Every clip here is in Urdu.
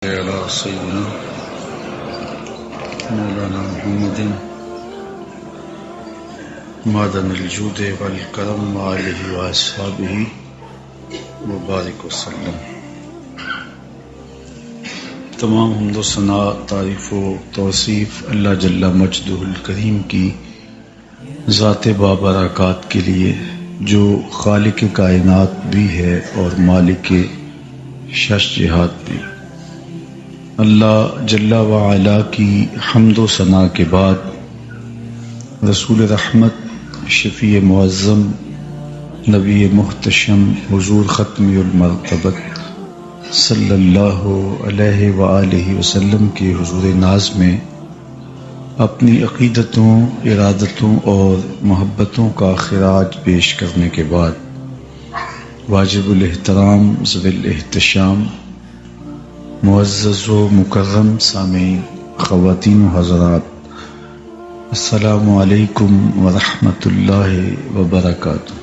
على سيدنا مولانا محمد معدن الجود والکرم وآلہ واصحابہ وبارک وسلم۔ تمام حمد و ثنا، تعریف و توصیف اللہ جل مجدہ الکریم کی ذات بابرکات کے لیے، جو خالق کائنات بھی ہے اور مالک شش جہات بھی۔ اللہ جل وعلا کی حمد و ثنا کے بعد رسول رحمت، شفیع معظم، نبی محتشم، حضور ختمی المرتبت صلی اللہ علیہ وآلہ وسلم کے حضور ناز میں اپنی عقیدتوں، ارادتوں اور محبتوں کا خراج پیش کرنے کے بعد واجب الاحترام ذوی الاحتشام معزز و مکرم سامعین، خواتین و حضرات، السلام علیکم ورحمۃ اللہ وبرکاتہ۔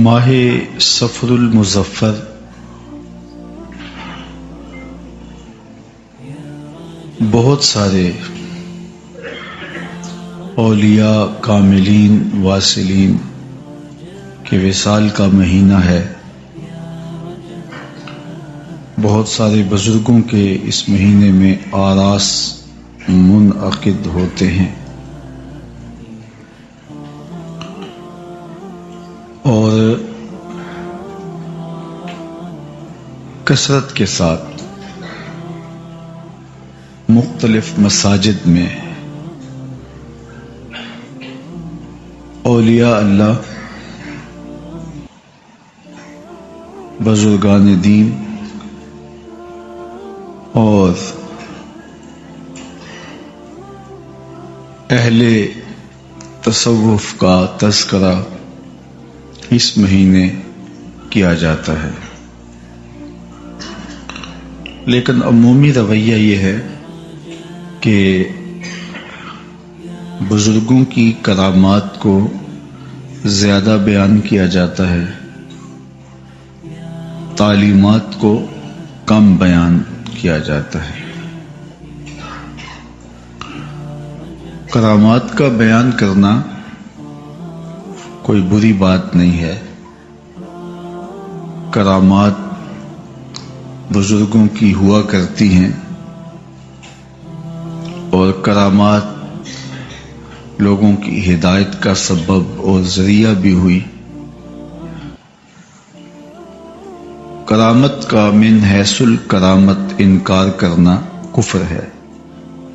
ماہ صفر المظفر بہت سارے اولیاء، کاملین، واصلین کہ وصال کا مہینہ ہے۔ بہت سارے بزرگوں کے اس مہینے میں آراس منعقد ہوتے ہیں اور کثرت کے ساتھ مختلف مساجد میں اولیاء اللہ، بزرگان دین اور اہل تصوف کا تذکرہ اس مہینے کیا جاتا ہے، لیکن عمومی رویہ یہ ہے کہ بزرگوں کی کرامات کو زیادہ بیان کیا جاتا ہے، تعلیمات کو کم بیان کیا جاتا ہے۔ کرامات کا بیان کرنا کوئی بری بات نہیں ہے۔ کرامات بزرگوں کی ہوا کرتی ہیں اور کرامات لوگوں کی ہدایت کا سبب اور ذریعہ بھی ہوئی۔ کرامت کا من حیث الکرامت انکار کرنا کفر ہے۔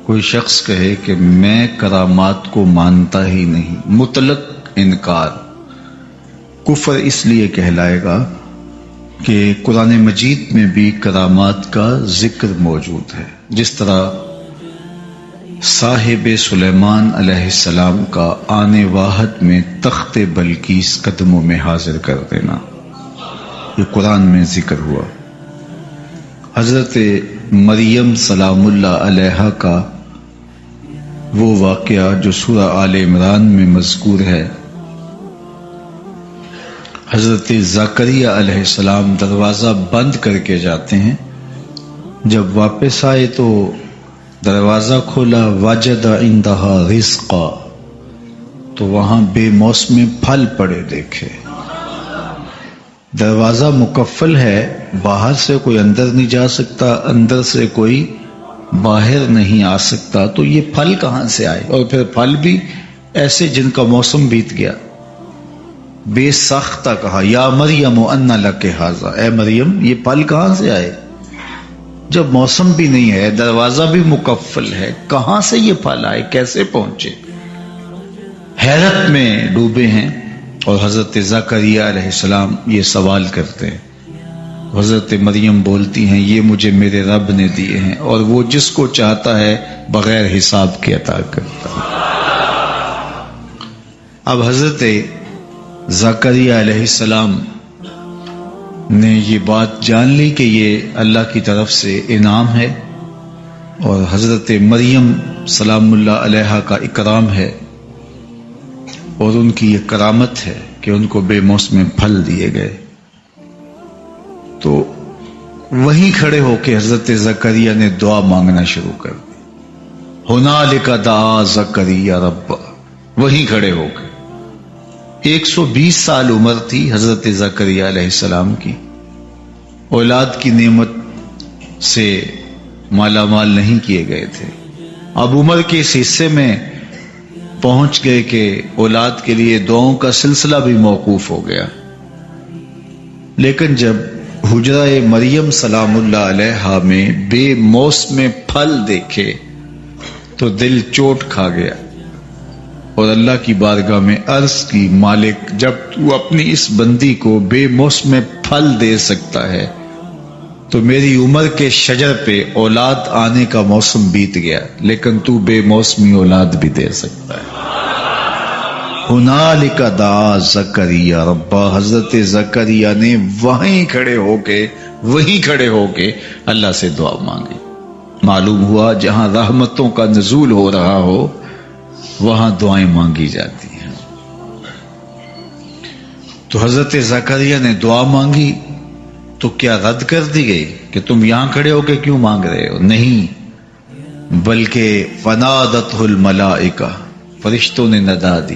کوئی شخص کہے کہ میں کرامات کو مانتا ہی نہیں، مطلق انکار، کفر اس لیے کہلائے گا کہ قرآن مجید میں بھی کرامات کا ذکر موجود ہے، جس طرح صاحب سلیمان علیہ السلام کا آنے واحد میں تخت بلقیس قدموں میں حاضر کر دینا، یہ قرآن میں ذکر ہوا۔ حضرت مریم سلام اللہ علیہا کا وہ واقعہ جو سورہ آل عمران میں مذکور ہے، حضرت زکریا علیہ السلام دروازہ بند کر کے جاتے ہیں، جب واپس آئے تو دروازہ کھولا، وجد عندہا رزقا، تو وہاں بے موسم پھل پڑے دیکھے۔ دروازہ مقفل ہے، باہر سے کوئی اندر نہیں جا سکتا، اندر سے کوئی باہر نہیں آ سکتا، تو یہ پھل کہاں سے آئے؟ اور پھر پھل بھی ایسے جن کا موسم بیت گیا۔ بے ساختہ کہا، یا مریم ان لک ھذا، اے مریم یہ پھل کہاں سے آئے؟ جب موسم بھی نہیں ہے، دروازہ بھی مقفل ہے، کہاں سے یہ پھل آئے، کیسے پہنچے؟ حیرت میں ڈوبے ہیں۔ اور حضرت زکریا علیہ السلام یہ سوال کرتے ہیں، حضرت مریم بولتی ہیں یہ مجھے میرے رب نے دیے ہیں، اور وہ جس کو چاہتا ہے بغیر حساب کے عطا کرتا ہے۔ اب حضرت زکریا علیہ السلام نے یہ بات جان لی کہ یہ اللہ کی طرف سے انعام ہے، اور حضرت مریم سلام اللہ علیہا کا اکرام ہے، اور ان کی یہ کرامت ہے کہ ان کو بے موسم پھل دیے گئے، تو وہیں کھڑے ہو کے حضرت زکریا نے دعا مانگنا شروع کر دی. ہنالک دعا زکریا رب، وہیں کھڑے ہو کے. 120 سال عمر تھی حضرت زکریا علیہ السلام کی، اولاد کی نعمت سے مالا مال نہیں کیے گئے تھے. اب عمر کے اس حصے میں پہنچ گئے کہ اولاد کے لیے دعاؤں کا سلسلہ بھی موقوف ہو گیا. لیکن جب حجرہ مریم سلام اللہ علیہا میں بے موسم پھل دیکھے تو دل چوٹ کھا گیا اور اللہ کی بارگاہ میں عرض کی، مالک جب تو اپنی اس بندی کو بے موسم پھل دے سکتا ہے تو میری عمر کے شجر پہ اولاد آنے کا موسم بیت گیا، لیکن تو بے موسمی اولاد بھی دے سکتا ہے. ہنالک دعا زکریا ربا، حضرت زکریا نے وہیں کھڑے ہو کے اللہ سے دعا مانگی. معلوم ہوا جہاں رحمتوں کا نزول ہو رہا ہو وہاں دعائیں مانگی جاتی ہیں. تو حضرت زکریا نے دعا مانگی تو کیا رد کر دی گئی کہ تم یہاں کھڑے ہو کے کیوں مانگ رہے ہو؟ نہیں، بلکہ فنادتہ الملائکہ، فرشتوں نے ندا دی.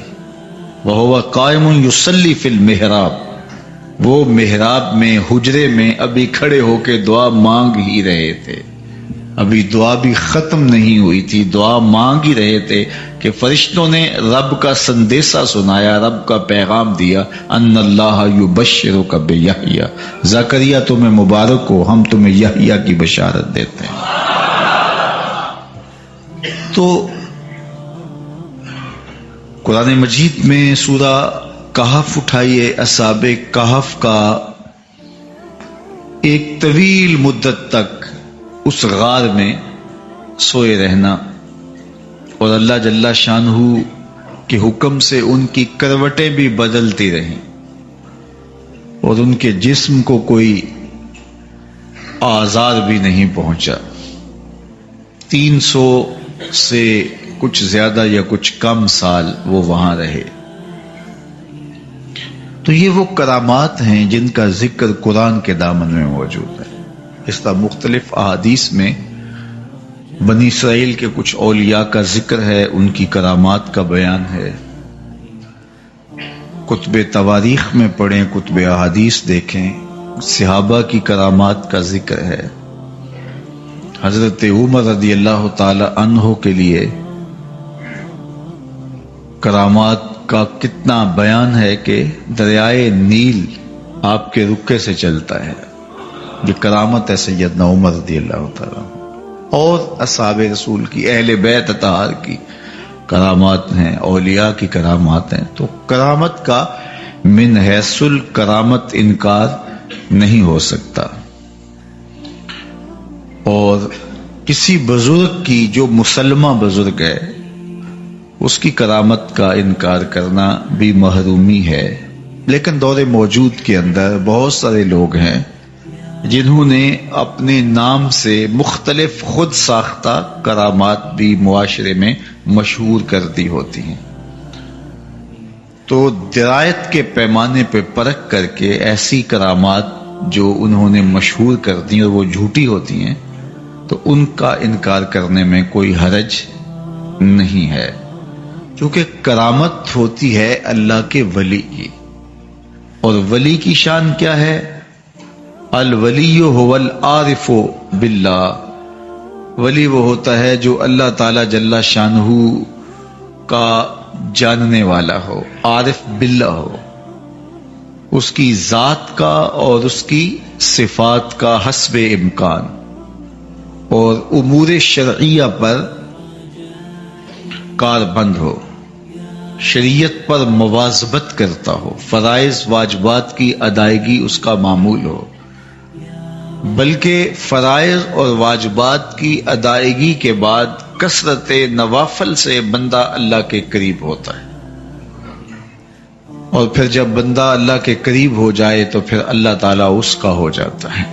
وہو قائم یصلی فی المحراب، وہ محراب میں حجرے میں ابھی کھڑے ہو کے دعا مانگ ہی رہے تھے. ابھی دعا بھی ختم نہیں ہوئی تھی، دعا مانگ ہی رہے تھے کہ فرشتوں نے رب کا سندیسہ سنایا، رب کا پیغام دیا، ان اللہ یبشرک بیحییٰ، زکریا تمہیں مبارک ہو، ہم تمہیں یحییٰ کی بشارت دیتے ہیں. تو قرآن مجید میں سورہ کہف اٹھائیے، اصحاب کہف کا ایک طویل مدت تک اس غار میں سوئے رہنا اور اللہ جل شانہ کے حکم سے ان کی کروٹیں بھی بدلتی رہیں اور ان کے جسم کو کوئی آزار بھی نہیں پہنچا. 300 سے کچھ زیادہ یا کچھ کم سال وہ وہاں رہے. تو یہ وہ کرامات ہیں جن کا ذکر قرآن کے دامن میں موجود ہے. اس طرح مختلف احادیث میں بنی اسرائیل کے کچھ اولیاء کا ذکر ہے، ان کی کرامات کا بیان ہے. کتب تواریخ میں پڑھیں، کتب احادیث دیکھیں، صحابہ کی کرامات کا ذکر ہے. حضرت عمر رضی اللہ تعالی عنہ کے لیے کرامات کا کتنا بیان ہے کہ دریائے نیل آپ کے رکے سے چلتا ہے. یہ کرامت ہے سیدنا عمر رضی اللہ تعالیٰ اور اصحاب رسول کی، اہل بیت اطہار کی کرامات ہیں، اولیاء کی کرامات ہیں. تو کرامت کا من حیث الکرامت انکار نہیں ہو سکتا، اور کسی بزرگ کی جو مسلمہ بزرگ ہے اس کی کرامت کا انکار کرنا بھی محرومی ہے. لیکن دور موجود کے اندر بہت سارے لوگ ہیں جنہوں نے اپنے نام سے مختلف خود ساختہ کرامات بھی معاشرے میں مشہور کر دی ہوتی ہیں. تو درایت کے پیمانے پہ پرکھ کر کے ایسی کرامات جو انہوں نے مشہور کر دی اور وہ جھوٹی ہوتی ہیں تو ان کا انکار کرنے میں کوئی حرج نہیں ہے، کیونکہ کرامت ہوتی ہے اللہ کے ولی کی. اور ولی کی شان کیا ہے؟ الولی هو العارف باللہ، ولی وہ ہوتا ہے جو اللہ تعالی جل شانہ کا جاننے والا ہو، عارف باللہ ہو، اس کی ذات کا اور اس کی صفات کا حسب امکان، اور امور شرعیہ پر کاربند ہو، شریعت پر مواظبت کرتا ہو، فرائض واجبات کی ادائیگی اس کا معمول ہو. بلکہ فرائض اور واجبات کی ادائیگی کے بعد کثرت نوافل سے بندہ اللہ کے قریب ہوتا ہے، اور پھر جب بندہ اللہ کے قریب ہو جائے تو پھر اللہ تعالیٰ اس کا ہو جاتا ہے.